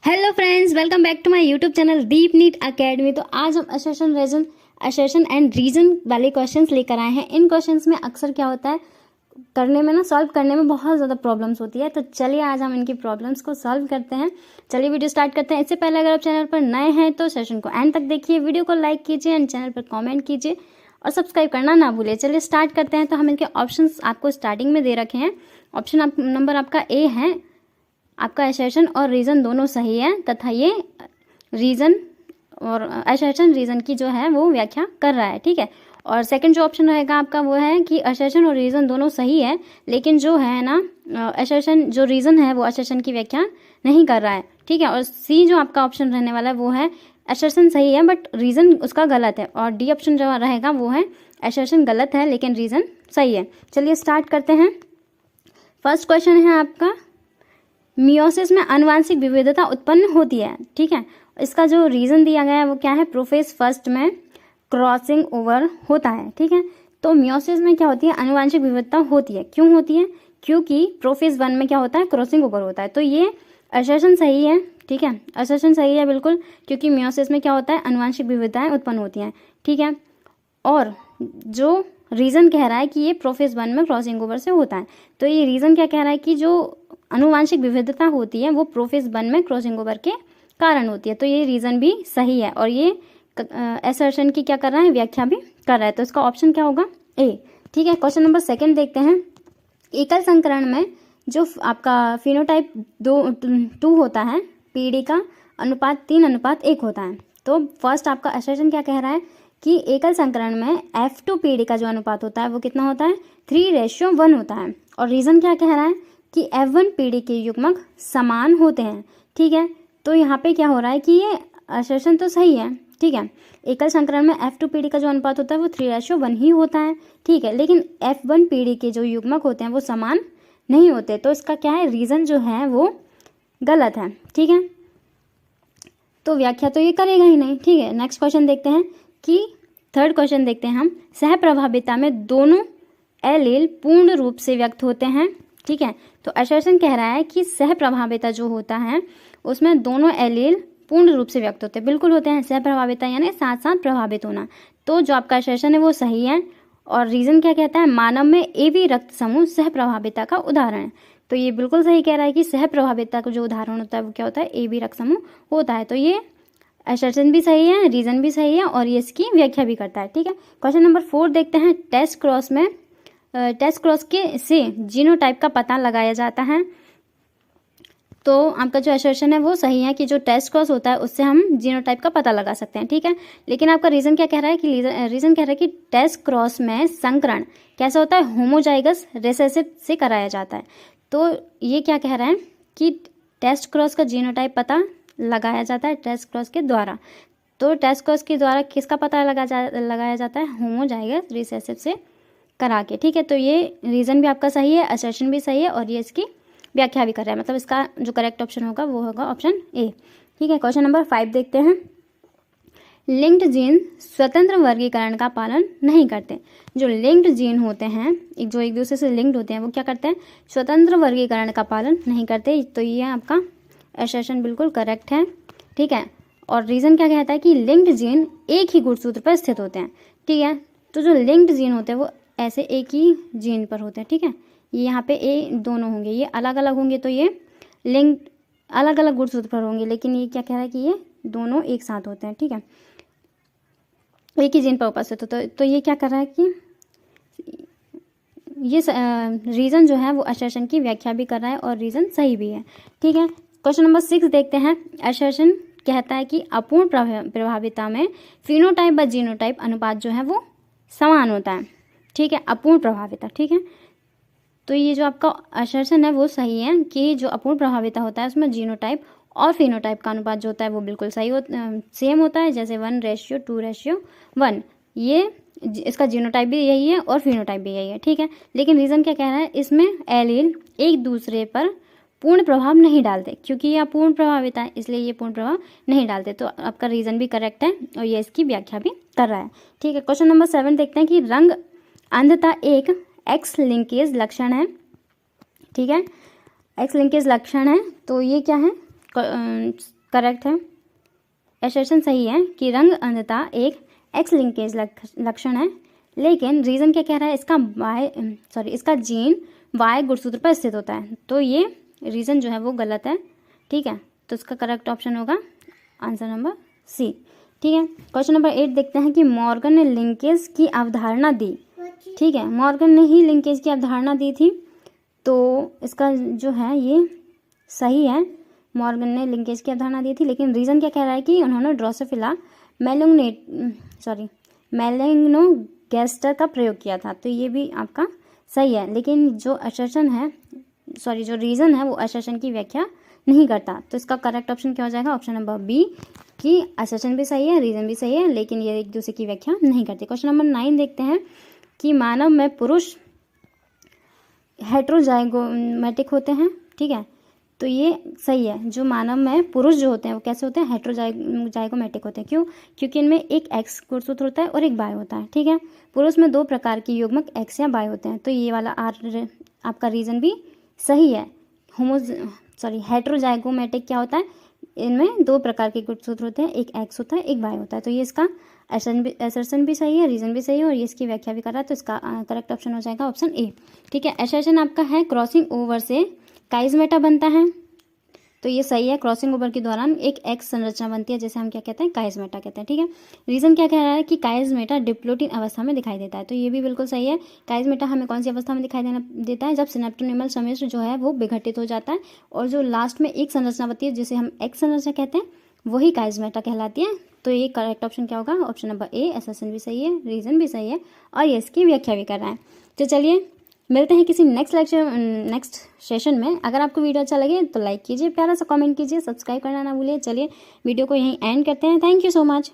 Hello friends, welcome back to my YouTube channel Deep NEET academy. तो आज हम assertion and reason वाले questions लेकर आए हैं। इन क्वेश्चंस में अक्सर क्या होता है, करने में सॉल्व करने में बहुत ज़्यादा प्रॉब्लम्स होती है। तो चलिए आज हम इनकी प्रॉब्लम्स को सॉल्व करते हैं। चलिए वीडियो स्टार्ट करते हैं। इससे पहले अगर आप चैनल पर नए हैं तो सेशन को एंड तक देखिए, वीडियो को लाइक कीजिए एंड चैनल पर कॉमेंट कीजिए और सब्सक्राइब करना ना भूलिए। चलिए स्टार्ट करते हैं। तो हम इनके ऑप्शन आपको स्टार्टिंग में दे रखे हैं। ऑप्शन नंबर आपका ए है, आपका असर्शन और रीज़न दोनों सही है तथा ये रीज़न और असर्शन रीज़न की जो है वो व्याख्या कर रहा है। ठीक है। और सेकंड जो ऑप्शन रहेगा आपका वो है कि असर्शन और रीज़न दोनों सही है, लेकिन जो है ना असर्शन जो रीज़न है वो असर्शन की व्याख्या नहीं कर रहा है। ठीक है। और सी जो आपका ऑप्शन रहने वाला है वो है असर्शन सही है बट रीज़न उसका गलत है। और डी ऑप्शन जो रहेगा वो है असर्शन गलत है लेकिन रीज़न सही है। चलिए स्टार्ट करते हैं। फर्स्ट क्वेश्चन है आपका, मियोसिस में आनुवंशिक विविधता उत्पन्न होती है। ठीक है। इसका जो रीज़न दिया गया है वो क्या है, प्रोफेज फर्स्ट में क्रॉसिंग ओवर होता है। ठीक है। तो मियोसिस में क्या होती है, आनुवंशिक विविधता होती है। क्यों होती है? क्योंकि प्रोफेज वन में क्या होता है, क्रॉसिंग ओवर होता है। तो ये असर्शन सही है। ठीक है, असर्शन सही है बिल्कुल, क्योंकि मियोसिस में क्या होता है, आनुवंशिक विविधताएं उत्पन्न होती हैं। ठीक है। और जो रीज़न कह रहा है कि ये प्रोफेज वन में क्रॉसिंग ओवर से होता है, तो ये रीज़न क्या कह रहा है कि जो आनुवंशिक विविधता होती है वो प्रोफेज वन में क्रॉसिंग ओवर के कारण होती है। तो ये रीज़न भी सही है और ये असर्शन की क्या कर रहा है, व्याख्या भी कर रहा है। तो इसका ऑप्शन क्या होगा, ए। ठीक है। क्वेश्चन नंबर सेकंड देखते हैं। एकल संकरण में जो आपका फिनोटाइप 2 होता है, पीढ़ी का अनुपात 3:1 होता है। तो फर्स्ट आपका असर्शन क्या कह रहा है कि एकल संकरण में F2 पीढ़ी का जो अनुपात होता है वो कितना होता है, 3:1 होता है। और रीज़न क्या कह रहा है कि F1 पीढ़ी के युग्मक समान होते हैं। ठीक है। तो यहाँ पे क्या हो रहा है कि ये असर्शन तो सही है। ठीक है। एकल संकरण में F2 पीढ़ी का जो अनुपात होता है वो 3:1 ही होता है। ठीक है। लेकिन F1 पीढ़ी के जो युग्मक होते हैं वो समान नहीं होते। तो इसका क्या है, रीज़न जो है वो गलत है। ठीक है। तो व्याख्या तो ये करेगा ही नहीं। ठीक है। नेक्स्ट क्वेश्चन देखते हैं कि थर्ड क्वेश्चन देखते हैं हम, सह प्रभाविता में दोनों एलील पूर्ण रूप से व्यक्त होते हैं। ठीक है। तो असर्शन कह रहा है कि सह प्रभाविता जो होता है उसमें दोनों एलील पूर्ण रूप से व्यक्त होते हैं। बिल्कुल होते हैं, सह प्रभाविता यानी साथ साथ प्रभावित होना। तो जो आपका असर्शन है वो सही है। और रीज़न क्या कहता है, मानव में एबी रक्त समूह सह प्रभाविता का उदाहरण है। तो ये बिल्कुल सही कह रहा है कि सह प्रभाविता का जो उदाहरण होता है वो क्या होता है, एबी रक्त समूह होता है। तो ये असर्शन भी सही है, रीज़न भी सही है और ये इसकी व्याख्या भी करता है। ठीक है। क्वेश्चन नंबर 4 देखते हैं। टेस्ट क्रॉस के से जीनोटाइप का पता लगाया जाता है। तो आपका जो असर्शन है वो सही है कि जो टेस्ट क्रॉस होता है उससे हम जीनोटाइप का पता लगा सकते हैं। ठीक है। लेकिन आपका रीज़न क्या कह रहा है कि रीज़न कह रहा है कि टेस्ट क्रॉस में संकरण कैसा होता है, होमोजाइगस रिसेसिव से कराया जाता है। तो ये क्या कह रहा है कि टेस्ट क्रॉस का जीनोटाइप पता लगाया जाता है टेस्ट क्रॉस के द्वारा। तो टेस्ट क्रॉस के द्वारा किसका पता लगाया जाता है, होमोजाइगस रिसेसिव से करा के। ठीक है। तो ये रीज़न भी आपका सही है, असर्शन भी सही है और ये इसकी व्याख्या भी कर रहा है। मतलब इसका जो करेक्ट ऑप्शन होगा वो होगा ऑप्शन ए। ठीक है। क्वेश्चन नंबर 5 देखते हैं। लिंक्ड जीन स्वतंत्र वर्गीकरण का पालन नहीं करते। जो लिंक्ड जीन होते हैं, जो एक दूसरे से लिंक्ड होते हैं, वो क्या करते हैं, स्वतंत्र वर्गीकरण का पालन नहीं करते। तो ये आपका असर्शन बिल्कुल करेक्ट है। ठीक है। और रीज़न क्या कहता है कि लिंक्ड जीन एक ही गुणसूत्र पर स्थित होते हैं। ठीक है। तो जो लिंक्ड जीन होते हैं वो ऐसे एक ही जीन पर होते हैं। ठीक है। ये यहाँ पे ए दोनों होंगे, ये अलग अलग होंगे तो ये लिंक्ड अलग अलग गुणसूत्र पर होंगे, लेकिन ये क्या कह रहा है कि ये दोनों एक साथ होते हैं। ठीक है। एक ही जीन पर उपस्थित होता है। तो ये क्या कर रहा है कि ये रीज़न जो है वो असर्शन की व्याख्या भी कर रहा है और रीज़न सही भी है। ठीक है। क्वेश्चन नंबर 6 देखते हैं। असर्शन कहता है कि अपूर्ण प्रभाविता में फिनोटाइप व जीनोटाइप अनुपात जो है वो समान होता है। ठीक है। अपूर्ण प्रभाविता। ठीक है। तो ये जो आपका असर्शन है वो सही है कि जो अपूर्ण प्रभाविता होता है उसमें जीनोटाइप और फिनोटाइप का अनुपात जो होता है वो बिल्कुल सही सेम होता है, जैसे 1:2:1। ये इसका जीनोटाइप भी यही है और फिनोटाइप भी यही है। ठीक है। लेकिन रीज़न क्या कह रहा है, इसमें एलील एक दूसरे पर पूर्ण प्रभाव नहीं डालते, क्योंकि ये अपूर्ण प्रभाविता है इसलिए ये पूर्ण प्रभाव नहीं डालते। तो आपका रीज़न भी करेक्ट है और ये इसकी व्याख्या भी कर रहा है। ठीक है। क्वेश्चन नंबर 7 देखते हैं कि रंग अंधता एक एक्स लिंकेज लक्षण है। ठीक है। एक्स लिंकेज लक्षण है। तो ये क्या है, करेक्ट है। एसर्शन सही है कि रंग अंधता एक एक्स लिंकेज लक्षण है, लेकिन रीज़न क्या कह रहा है, इसका जीन वाई गुणसूत्र पर स्थित होता है, तो ये रीज़न जो है वो गलत है। ठीक है, तो इसका करेक्ट ऑप्शन होगा आंसर नंबर सी। ठीक है, क्वेश्चन नंबर 8 देखते हैं कि मॉर्गन ने लिंकेज की अवधारणा दी। ठीक है, मॉर्गन ने ही लिंकेज की अवधारणा दी थी, तो इसका जो है ये सही है। मॉर्गन ने लिंकेज की अवधारणा दी थी, लेकिन रीज़न क्या कह रहा है कि उन्होंने ड्रोसोफिला मेलेग्नोगैस्टर का प्रयोग किया था, तो ये भी आपका सही है। लेकिन जो असर्शन है जो रीज़न है वो असर्शन की व्याख्या नहीं करता, तो इसका करेक्ट ऑप्शन क्या हो जाएगा, ऑप्शन नंबर बी कि असर्शन भी सही है, रीज़न भी सही है, लेकिन ये एक दूसरे की व्याख्या नहीं करते। क्वेश्चन नंबर 9 देखते हैं कि मानव में पुरुष हेट्रोजाइगोमेटिक होते हैं। ठीक है, तो ये सही है। जो मानव में पुरुष जो होते हैं वो कैसे होते हैं, हेट्रोजाइगोमेटिक होते हैं। क्यों? क्योंकि इनमें एक एक्स गुणसूत्र होता है और एक वाई होता है। ठीक है, पुरुष में 2 प्रकार की युग्मक एक्स या वाई होते हैं, तो ये वाला आपका रीज़न भी सही है। हेट्रोजाइगोमेटिक क्या होता है, इनमें 2 प्रकार के गुणसूत्र होते हैं, एक एक्स होता है, एक वाई होता है, तो ये इसका असर्शन भी सही है, रीज़न भी सही है और ये इसकी व्याख्या भी कर रहा है, तो इसका करेक्ट ऑप्शन हो जाएगा ऑप्शन ए। ठीक है, असर्शन आपका है क्रॉसिंग ओवर से काइज़मेटा बनता है, तो ये सही है। क्रॉसिंग ओवर के दौरान एक एक्स संरचना बनती है, जैसे हम क्या कहते हैं, काइज़मेटा कहते हैं। ठीक है, रीज़न क्या कह रहा है कि काइज़मेटा डिप्लोटिन अवस्था में दिखाई देता है, तो ये भी बिल्कुल सही है। काइज़मेटा हमें कौन सी अवस्था में दिखाई देता है, जब सिनेप्टोनिमल सम्मिश्र जो है वो विघटित हो जाता है और जो लास्ट में एक संरचना बनती है जिसे हम एक्स संरचना कहते हैं, वही काइज़मेटा कहलाती है। तो ये करेक्ट ऑप्शन क्या होगा, ऑप्शन नंबर ए। असर्शन भी सही है, रीज़न भी सही है और ये इसकी व्याख्या भी कर रहा है। तो चलिए मिलते हैं किसी नेक्स्ट सेशन में। अगर आपको वीडियो अच्छा लगे तो लाइक कीजिए, प्यारा सा कमेंट कीजिए, सब्सक्राइब करना ना भूलिए। चलिए वीडियो को यहीं एंड करते हैं। Thank you so much.